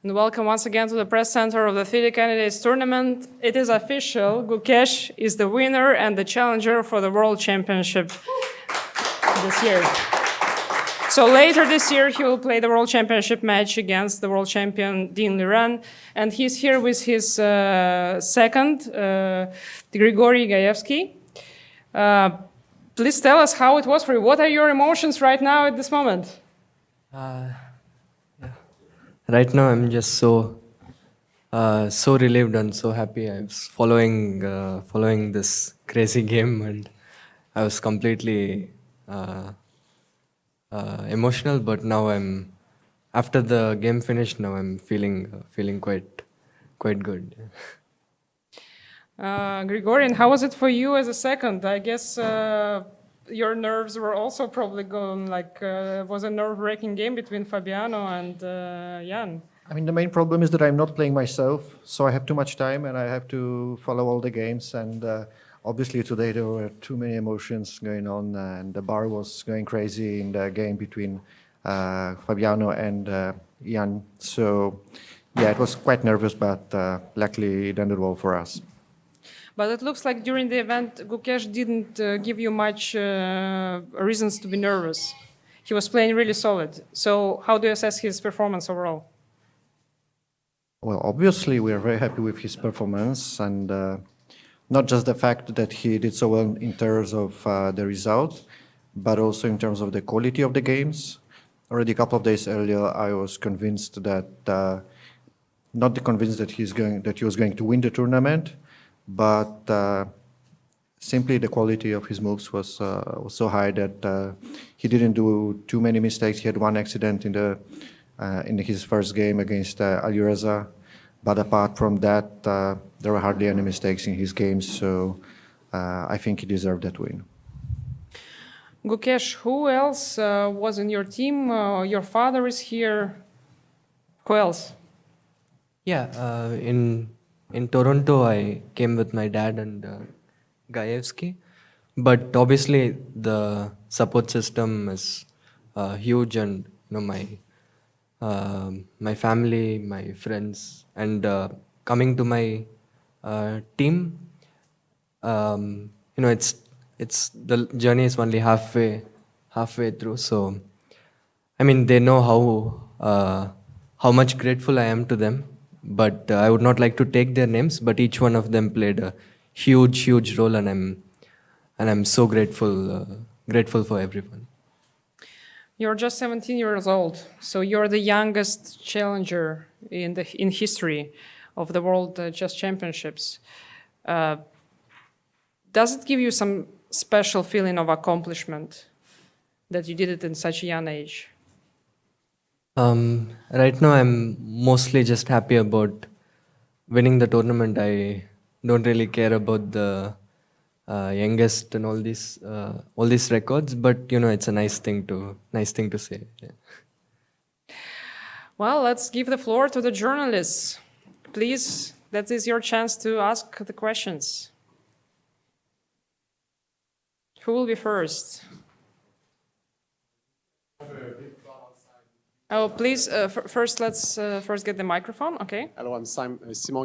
And welcome once again to the press center of the FIDE Candidates tournament. It is official. Gukesh is the winner and the challenger for the World Championship this year. So later this year, he will play the World Championship match against the world champion Dean Liran. And he's here with his second, Grigory Gaevsky. Please tell us how it was for you. What are your emotions right now at this moment? Right now, I'm just so relieved and so happy. I was following this crazy game, and I was completely emotional. But now after the game finished. Now I'm feeling quite good. Grigorian, how was it for you as a second? I guess your nerves were also probably going it was a nerve-wracking game between Fabiano and Jan. I mean, the main problem is that I'm not playing myself, so I have too much time and I have to follow all the games. And obviously today there were too many emotions going on, and the bar was going crazy in the game between Fabiano and Jan. So yeah, it was quite nervous, but luckily it ended well for us. But it looks like during the event, Gukesh didn't give you much reasons to be nervous. He was playing really solid. So how do you assess his performance overall? Well, obviously we are very happy with his performance, and not just the fact that he did so well in terms of the result, but also in terms of the quality of the games. Already a couple of days earlier, I was convinced that, not convinced that he was going to win the tournament, but simply the quality of his moves was so high that he didn't do too many mistakes. He had one accident in his first game against Alireza, but apart from that, there were hardly any mistakes in his games. So I think he deserved that win. Gukesh, who else was in your team? Your father is here. Who else? Yeah, in Toronto, I came with my dad and Gaevsky. But obviously, the support system is huge, and my family, my friends, and coming to my team, it's the journey is only halfway through. So, I mean, they know how much grateful I am to them. But I would not like to take their names. But each one of them played a huge role, and I'm so grateful for everyone. You're just 17 years old, so you're the youngest challenger in history of the World Chess Championships. Does it give you some special feeling of accomplishment that you did it in such a young age? Right now, I'm mostly just happy about winning the tournament. I don't really care about the youngest and all these records, but it's a nice thing to say. Yeah. Well, let's give the floor to the journalists. Please, that is your chance to ask the questions. Who will be first? Oh, please, first let's first get the microphone, okay? Hello, I'm Simon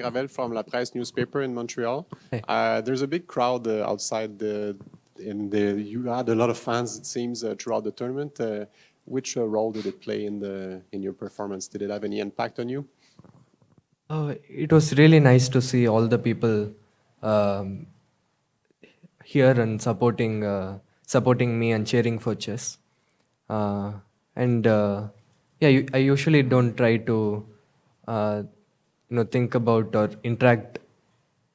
Gravel from La Presse newspaper in Montreal. Hey. There's a big crowd outside you had a lot of fans, it seems, throughout the tournament. Which role did it play in your performance? Did it have any impact on you? It was really nice to see all the people here and supporting me and cheering for chess. I usually don't try to think about or interact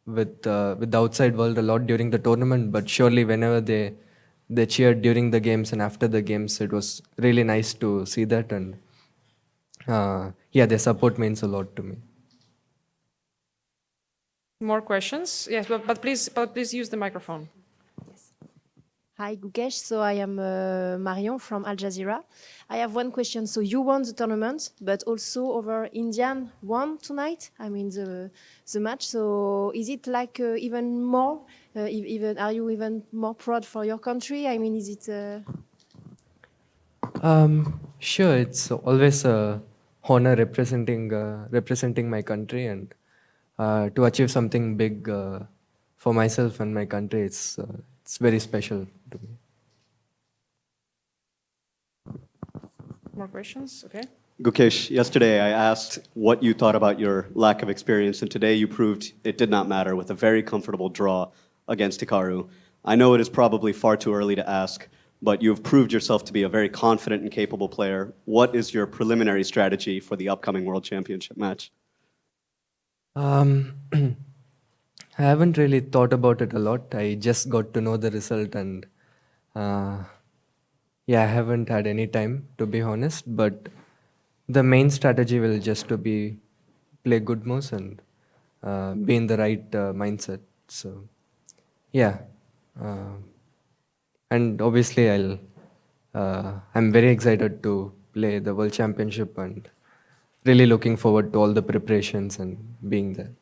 with the outside world a lot during the tournament, but surely whenever they cheered during the games and after the games, it was really nice to see that, and their support means a lot to me. More questions? Yes, but please use the microphone. Yes. Hi, Gukesh. So I am Marion from Al Jazeera. I have one question. So you won the tournament, but also over Indian won tonight. I mean the match. So is it like even more? Are you even more proud for your country? I mean, is it? Sure, it's always a honor representing my country, and to achieve something big for myself and my country. It's very special to me. More questions? Okay. Gukesh, yesterday I asked what you thought about your lack of experience, and today you proved it did not matter with a very comfortable draw against Hikaru. I know it is probably far too early to ask, but you have proved yourself to be a very confident and capable player. What is your preliminary strategy for the upcoming World Championship match? I haven't really thought about it a lot. I just got to know the result, and yeah, I haven't had any time, to be honest. But the main strategy will just to be play good moves and be in the right mindset. So yeah, and obviously I'm very excited to play the World Championship and really looking forward to all the preparations and being there.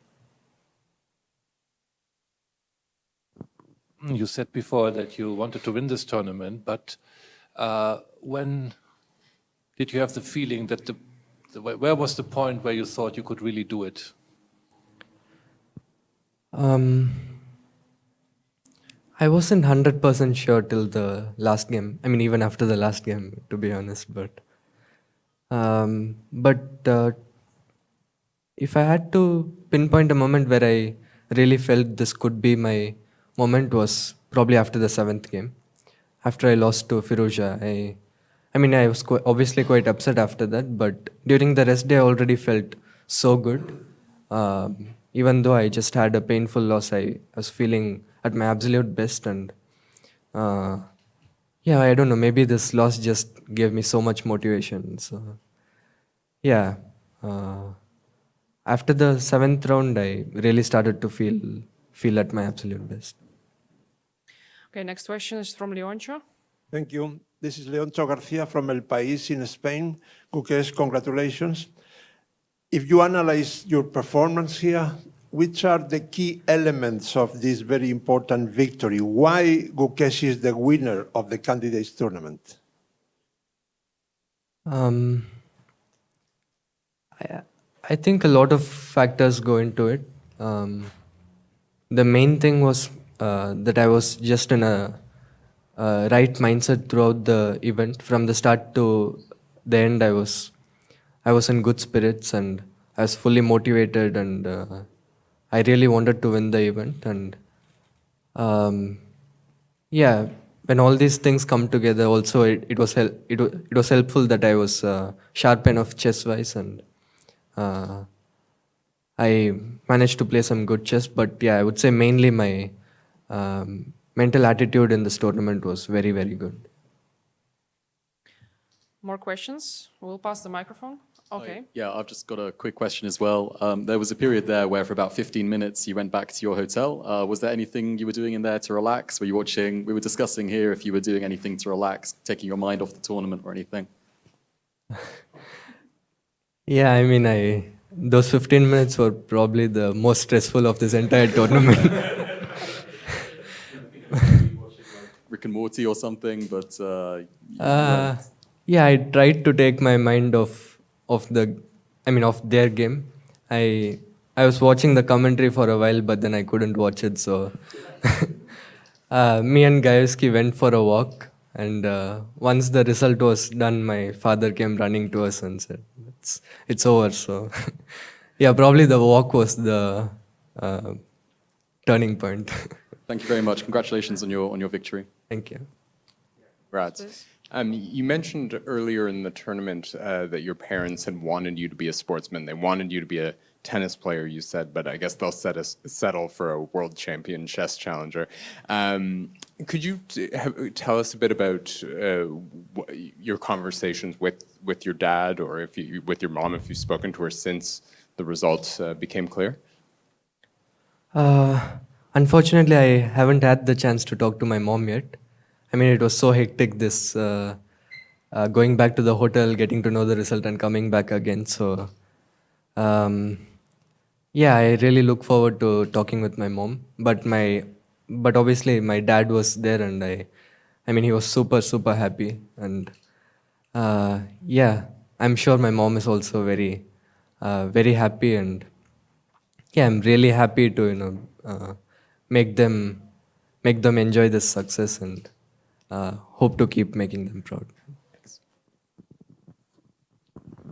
You said before that you wanted to win this tournament, but when did you have the feeling that where was the point where you thought you could really do it? I wasn't 100% sure till the last game. I mean, even after the last game, to be honest. But if I had to pinpoint a moment where I really felt this could be my moment, was probably after the 7th game. After I lost to Firouzja, I mean, I was obviously quite upset after that. But during the rest day, I already felt so good. Even though I just had a painful loss, I was feeling at my absolute best. And yeah, I don't know, maybe this loss just gave me so much motivation. So yeah, after the 7th round, I really started to feel at my absolute best. Okay, next question is from Leoncho. Thank you. This is Leoncho Garcia from El País in Spain. Gukesh, congratulations. If you analyze your performance here, which are the key elements of this very important victory? Why Gukesh is the winner of the Candidates tournament? I think a lot of factors go into it. The main thing was that I was just in a right mindset throughout the event. From the start to the end, I was in good spirits and I was fully motivated, and I really wanted to win the event. And yeah, when all these things come together, also it was helpful that I was sharp enough chess wise, and I managed to play some good chess. But yeah, I would say mainly my mental attitude in this tournament was very, very good. More questions? We'll pass the microphone. Okay. Yeah, I've just got a quick question as well. There was a period there where for about 15 minutes you went back to your hotel. Was there anything you were doing in there to relax? Were you watching? We were discussing here if you were doing anything to relax, taking your mind off the tournament or anything. Yeah, I mean, those 15 minutes were probably the most stressful of this entire tournament. Rick and Morty or something, but yeah, I tried to take my mind off their game. I was watching the commentary for a while, but then I couldn't watch it. So me and Gajewski went for a walk, and once the result was done, my father came running to us and said, "It's over." So yeah, probably the walk was the turning point. thank you very much. Congratulations on your victory. Thank you. Congrats. You mentioned earlier in the tournament that your parents had wanted you to be a sportsman. They wanted you to be a tennis player, you said, but I guess they'll settle for a world champion chess challenger. Could you tell us a bit about your conversations with your dad, or with your mom, if you've spoken to her since the results became clear? Unfortunately, I haven't had the chance to talk to my mom yet. I mean, it was so hectic, this going back to the hotel, getting to know the result and coming back again. So yeah, I really look forward to talking with my mom. But obviously my dad was there, and I mean, he was super, super happy. And yeah, I'm sure my mom is also very happy, and yeah, I'm really happy to make them enjoy this success, and hope to keep making them proud.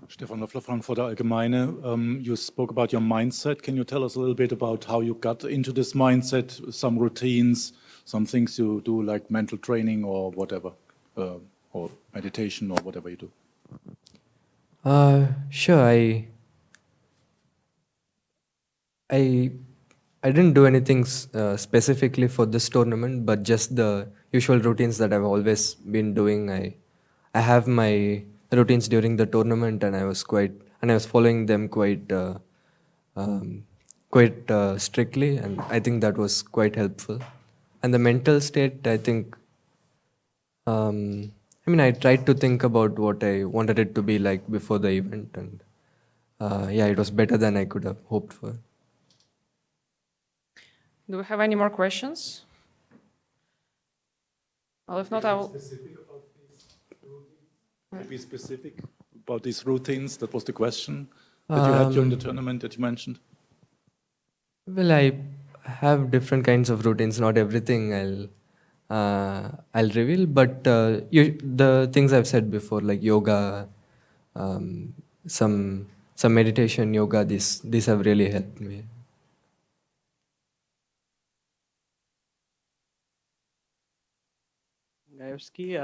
Stefan Löffler, Frankfurter Allgemeine. You spoke about your mindset. Can you tell us a little bit about how you got into this mindset, some routines, some things you do like mental training or whatever, or meditation or whatever you do? Sure. I didn't do anything specifically for this tournament, but just the usual routines that I've always been doing. I have my routines during the tournament, and I was following them quite strictly, and I think that was quite helpful. And the mental state, I think, I tried to think about what I wanted it to be like before the event, and yeah, it was better than I could have hoped for. Do we have any more questions? Well, if not, I will. Be specific about these routines. That was the question that you had during the tournament that you mentioned. Well, I have different kinds of routines. Not everything I'll reveal, but the things I've said before, like yoga, some meditation, yoga. These have really helped me. Gayevsky,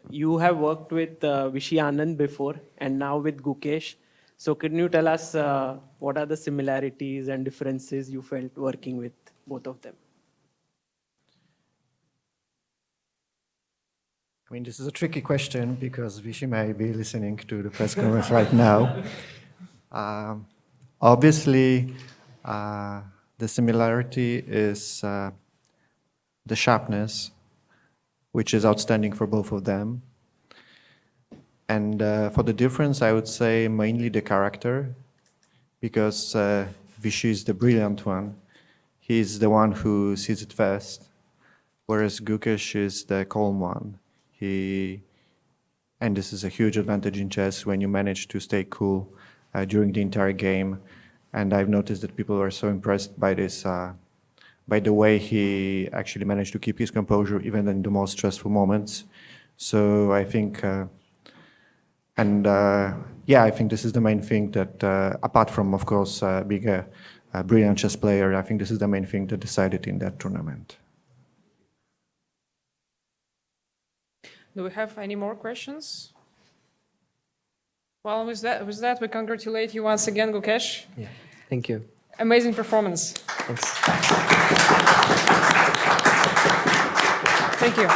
you have worked with Vish Anand before and now with Gukesh. So can you tell us what are the similarities and differences you felt working with both of them? I mean, this is a tricky question because Vishy may be listening to the press conference right now. Obviously, the similarity is the sharpness, which is outstanding for both of them. And for the difference, I would say mainly the character, because Vishy is the brilliant one. He's the one who sees it fast, whereas Gukesh is the calm one. And this is a huge advantage in chess when you manage to stay cool during the entire game. And I've noticed that people are so impressed by this, by the way he actually managed to keep his composure even in the most stressful moments. So I think, yeah, I think this is the main thing that, apart from, of course, being a brilliant chess player, I think this is the main thing that decided in that tournament. Do we have any more questions? Well, with that, we congratulate you once again, Gukesh. Yeah, thank you. Amazing performance. Thanks. Thank you.